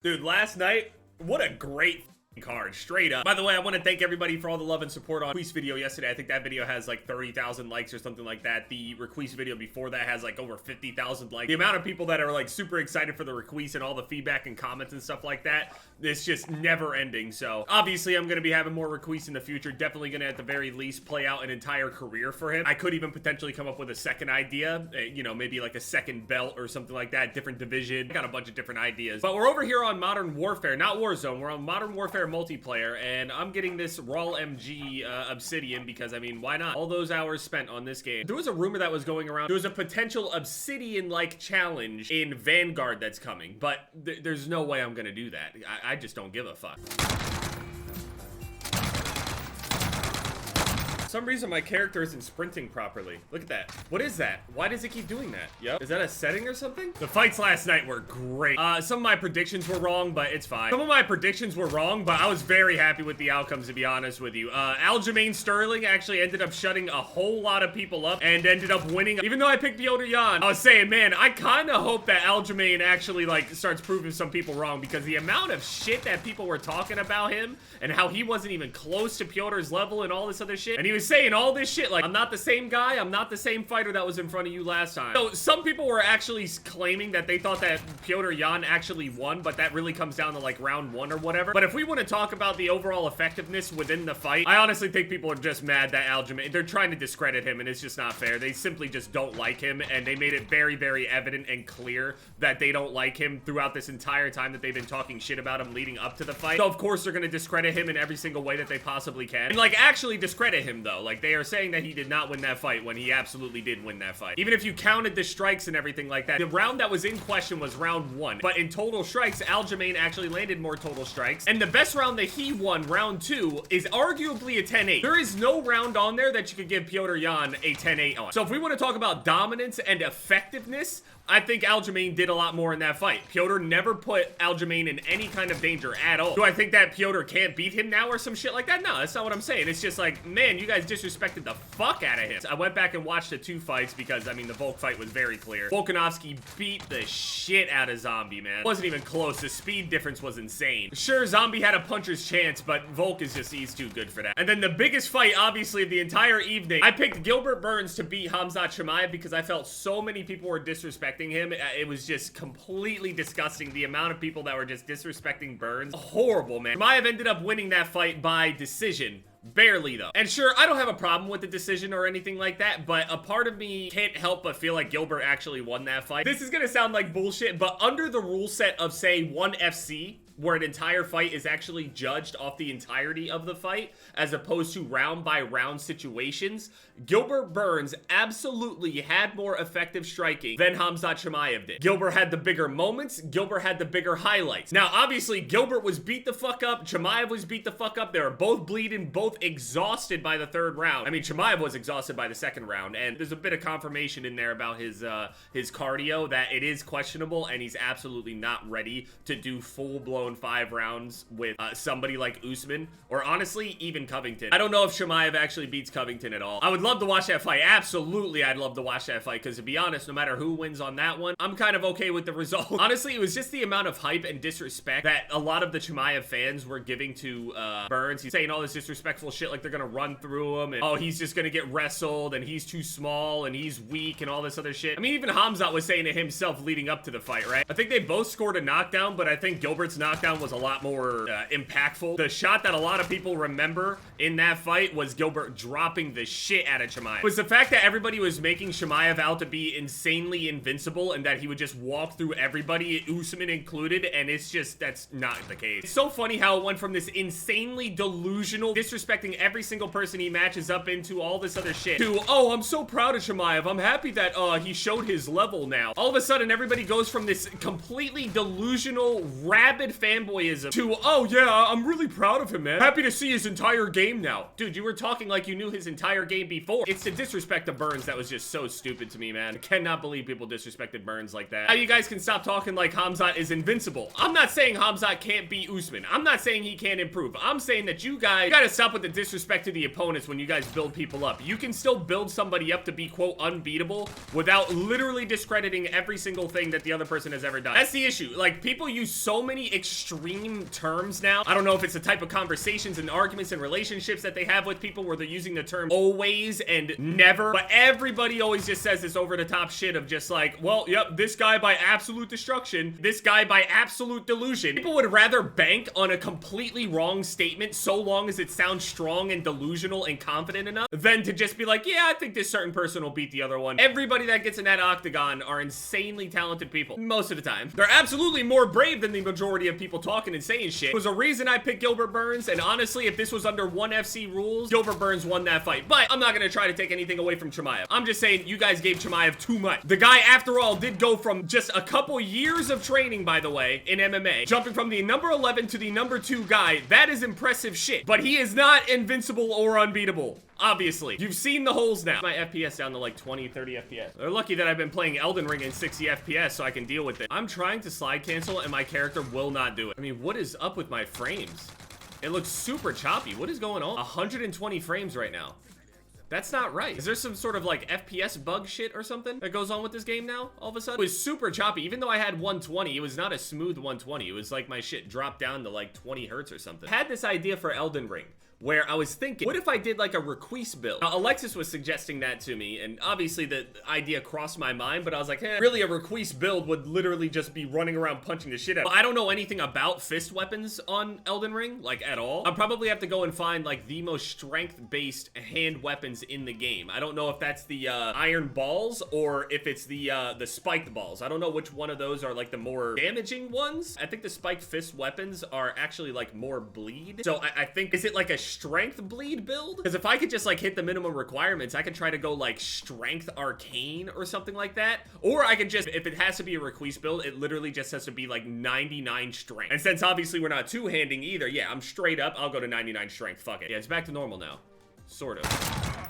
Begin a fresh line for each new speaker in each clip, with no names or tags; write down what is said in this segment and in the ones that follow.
Dude, last night, what a great card, straight up. By the way, I want to thank everybody for all the love and support on Requise video yesterday. I think that video has like 30,000 likes or something like that. The Requise video before that has like over 50,000 likes. The amount of people that are like super excited for the Requise and all the feedback and comments and stuff like that, it's just never ending. So obviously I'm going to be having more Requise in the future. Definitely going to at the very least play out an entire career for him. I could even potentially come up with a second idea, you know, maybe like a second belt or something like that, different division. I got a bunch of different ideas. But we're over here on Modern Warfare, not Warzone. We're on Modern Warfare multiplayer, and I'm getting this raw MG Obsidian because, I mean, why not? All those hours spent on this game. There was a rumor that was going around. There was a potential Obsidian-like challenge in Vanguard that's coming, but there's no way I'm gonna do that. I just don't give a fuck. For some reason my character isn't sprinting properly. Look at that. What is that? Why does it keep doing that? Yep. Is that a setting or something? The fights last night were great. Some of my predictions were wrong, but it's fine. Some of my predictions were wrong, but I was very happy with the outcomes, to be honest with you. Aljamain Sterling actually ended up shutting a whole lot of people up and ended up winning. Even though I picked Piotr Jan, I was saying, man, I kind of hope that Aljamain actually like starts proving some people wrong, because the amount of shit that people were talking about him and how he wasn't even close to Piotr's level and all this other shit. And he was saying all this shit like, I'm not the same guy, I'm not the same fighter that was in front of you last time. So some people were actually claiming that they thought that Piotr Jan actually won, but that really comes down to like round 1 or whatever. But if we want to talk about the overall effectiveness within the fight, I honestly think people are just mad that Aljamain, they're trying to discredit him, and it's just not fair. They simply just don't like him, and they made it very, very evident and clear that they don't like him throughout this entire time that they've been talking shit about him leading up to the fight. So of course they're gonna discredit him in every single way that they possibly can. And like actually discredit him though. Like they are saying that he did not win that fight when he absolutely did win that fight. Even if you counted the strikes and everything like that, the round that was in question was round 1. But in total strikes, Aljamain actually landed more total strikes. And the best round that he won, round 2, is arguably a 10-8. There is no round on there that you could give Piotr Jan a 10-8 on. So if we want to talk about dominance and effectiveness, I think Aljamain did a lot more in that fight. Piotr never put Aljamain in any kind of danger at all. Do I think that Piotr can't beat him now or some shit like that? No, that's not what I'm saying. It's just like, man, you guys disrespected the fuck out of him. I went back and watched the 2 fights because, I mean, the Volk fight was very clear. Volkanovski beat the shit out of Zombie, man. It wasn't even close. The speed difference was insane. Sure, Zombie had a puncher's chance, but Volk is just, he's too good for that. And then the biggest fight, obviously, of the entire evening, I picked Gilbert Burns to beat Khamzat Chimaev because I felt so many people were disrespecting him. It was just completely disgusting, the amount of people that were just disrespecting Burns. Horrible, man. Chimaev ended up winning that fight by decision. Barely, though. And sure, I don't have a problem with the decision or anything like that, but a part of me can't help but feel like Gilbert actually won that fight. This is gonna sound like bullshit, but under the rule set of, say, 1 FC, where an entire fight is actually judged off the entirety of the fight, as opposed to round-by-round situations, Gilbert Burns absolutely had more effective striking than Khamzat Chimaev did. Gilbert had the bigger moments, Gilbert had the bigger highlights. Now, obviously, Gilbert was beat the fuck up, Chimaev was beat the fuck up, they were both bleeding, both exhausted by the 3rd round. I mean, Chimaev was exhausted by the 2nd round, and there's a bit of confirmation in there about his cardio, that it is questionable, and he's absolutely not ready to do full-blown 5 rounds with somebody like Usman, or honestly, even Covington. I don't know if Chimaev actually beats Covington at all. I would love to watch that fight. Absolutely, I'd love to watch that fight, because to be honest, no matter who wins on that one, I'm kind of okay with the result. Honestly, it was just the amount of hype and disrespect that a lot of the Chimaev fans were giving to Burns. He's saying all this disrespectful shit like they're gonna run through him, and oh, he's just gonna get wrestled, and he's too small, and he's weak, and all this other shit. I mean, even Khamzat was saying it himself leading up to the fight, right? I think they both scored a knockdown, but I think Gilbert's knockdown was a lot more impactful. The shot that a lot of people remember in that fight was Gilbert dropping the shit out of Chimaev. It was the fact that everybody was making Chimaev out to be insanely invincible and that he would just walk through everybody, Usman included, and it's just, that's not the case. It's so funny how it went from this insanely delusional, disrespecting every single person he matches up into, all this other shit, to, oh, I'm so proud of Chimaev, I'm happy that he showed his level now. All of a sudden, everybody goes from this completely delusional, rabid fan fanboyism to, oh yeah, I'm really proud of him, man. Happy to see his entire game now. Dude, you were talking like you knew his entire game before. It's the disrespect of Burns that was just so stupid to me, man. I cannot believe people disrespected Burns like that. Now you guys can stop talking like Hamzat is invincible. I'm not saying Hamzat can't beat Usman. I'm not saying he can't improve. I'm saying that you guys gotta stop with the disrespect to the opponents when you guys build people up. You can still build somebody up to be, quote, unbeatable without literally discrediting every single thing that the other person has ever done. That's the issue. Like, people use so many extreme terms now. I don't know if it's the type of conversations and arguments and relationships that they have with people where they're using the term always and never, but everybody always just says this over the top shit of just like, well, yep, this guy by absolute destruction, this guy by absolute delusion. People would rather bank on a completely wrong statement so long as it sounds strong and delusional and confident enough than to just be like, yeah, I think this certain person will beat the other one. Everybody that gets in that octagon are insanely talented people most of the time. They're absolutely more brave than the majority of people talking and saying shit. There's a reason I picked Gilbert Burns, and honestly, if this was under 1FC rules, Gilbert Burns won that fight. But I'm not gonna try to take anything away from Chimaev. I'm just saying you guys gave Chimaev too much. The guy, after all, did go from just a couple years of training, by the way, in MMA, jumping from the number 11 to the number 2 guy. That is impressive shit. But he is not invincible or unbeatable. Obviously. You've seen the holes now. My FPS down to like 20, 30 FPS. They're lucky that I've been playing Elden Ring in 60 FPS so I can deal with it. I'm trying to slide cancel and my character will not do it. I mean, what is up with my frames? It looks super choppy. What is going on? 120 frames right now. That's not right. Is there some sort of like FPS bug shit or something that goes on with this game now all of a sudden? It was super choppy. Even though I had 120, it was not a smooth 120. It was like my shit dropped down to like 20 hertz or something. I had this idea for Elden Ring where I was thinking, what if I did like a Requise build? Now, Alexis was suggesting that to me, and obviously the idea crossed my mind, but I was like, really a Requise build would literally just be running around punching the shit out. I don't know anything about fist weapons on Elden Ring, like at all. I'll probably have to go and find like the most strength-based hand weapons in the game. I don't know if that's the iron balls or if it's the spiked balls. I don't know which one of those are like the more damaging ones. I think the spiked fist weapons are actually like more bleed. So I think, is it like a strength bleed build? Because if I could just like hit the minimum requirements, I could try to go like strength arcane or something like that. Or I could just, if it has to be a Requise build, it literally just has to be like 99 strength. And since obviously we're not two-handing either, yeah, I'm straight up, I'll go to 99 strength, fuck it. Yeah, it's back to normal now. Sort of.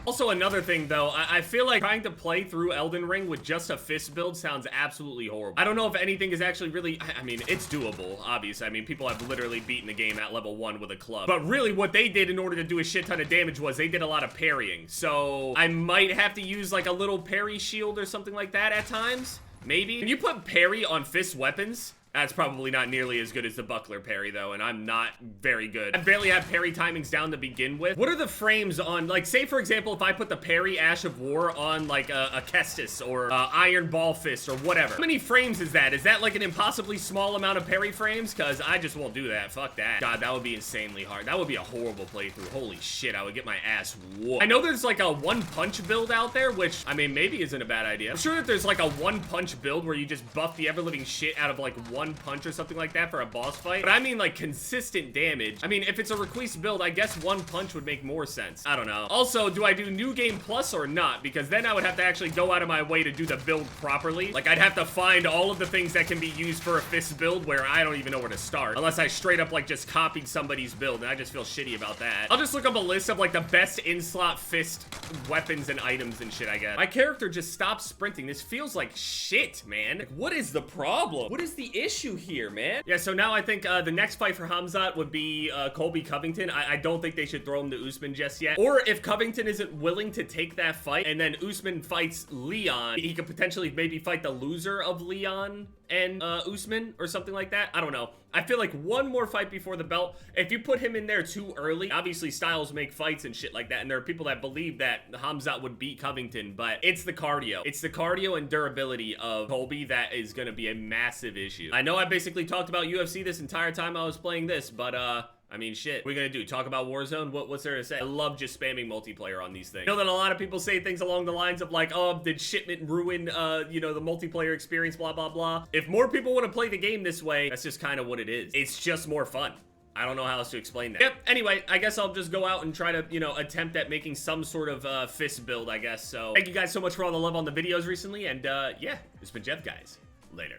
Also, another thing though, I feel like trying to play through Elden Ring with just a fist build sounds absolutely horrible. I don't know if anything is actually really, I mean, it's doable, obviously. I mean, people have literally beaten the game at level 1 with a club. But really what they did in order to do a shit ton of damage was they did a lot of parrying. So I might have to use like a little parry shield or something like that at times. Maybe. When you put parry on fist weapons, that's probably not nearly as good as the buckler parry though, and I'm not very good. I barely have parry timings down to begin with. What are the frames on, like, say for example, if I put the parry Ash of War on like a Kestis or Iron Ball Fist or whatever. How many frames is that? Is that like an impossibly small amount of parry frames? Cause I just won't do that, fuck that. God, that would be insanely hard. That would be a horrible playthrough. Holy shit, I would get my ass whooped. I know there's like a one punch build out there, which, I mean, maybe isn't a bad idea. I'm sure that there's like a one punch build where you just buff the ever-living shit out of like one punch or something like that for a boss fight. But I mean like consistent damage. I mean, if it's a Requise build, I guess one punch would make more sense. I don't know. Also, do I do New Game Plus or not? Because then I would have to actually go out of my way to do the build properly. Like, I'd have to find all of the things that can be used for a fist build where I don't even know where to start. Unless I straight up like just copied somebody's build, and I just feel shitty about that. I'll just look up a list of like the best in-slot fist weapons and items and shit, I guess. My character just stopped sprinting. This feels like shit, man. Like, what is the problem? What is the issue here, man? Yeah, so now I think the next fight for Hamzat would be Colby Covington. I don't think they should throw him to Usman just yet. Or if Covington isn't willing to take that fight and then Usman fights Leon, he could potentially maybe fight the loser of Leon and Usman or something like that. I don't know. I feel like one more fight before the belt. If you put him in there too early, obviously styles make fights and shit like that, and there are people that believe that Hamzat would beat Covington, but it's the cardio. It's the cardio and durability of Colby that is gonna be a massive issue. I know I basically talked about UFC this entire time I was playing this, but I mean, shit. What are we gonna do? Talk about Warzone? What's there to say? I love just spamming multiplayer on these things. I know that a lot of people say things along the lines of like, oh, did shipment ruin, you know, the multiplayer experience, blah, blah, blah. If more people want to play the game this way, that's just kind of what it is. It's just more fun. I don't know how else to explain that. Yep, anyway, I guess I'll just go out and try to, you know, attempt at making some sort of fist build, I guess. So thank you guys so much for all the love on the videos recently, and yeah, it's been Jeff, guys. Later.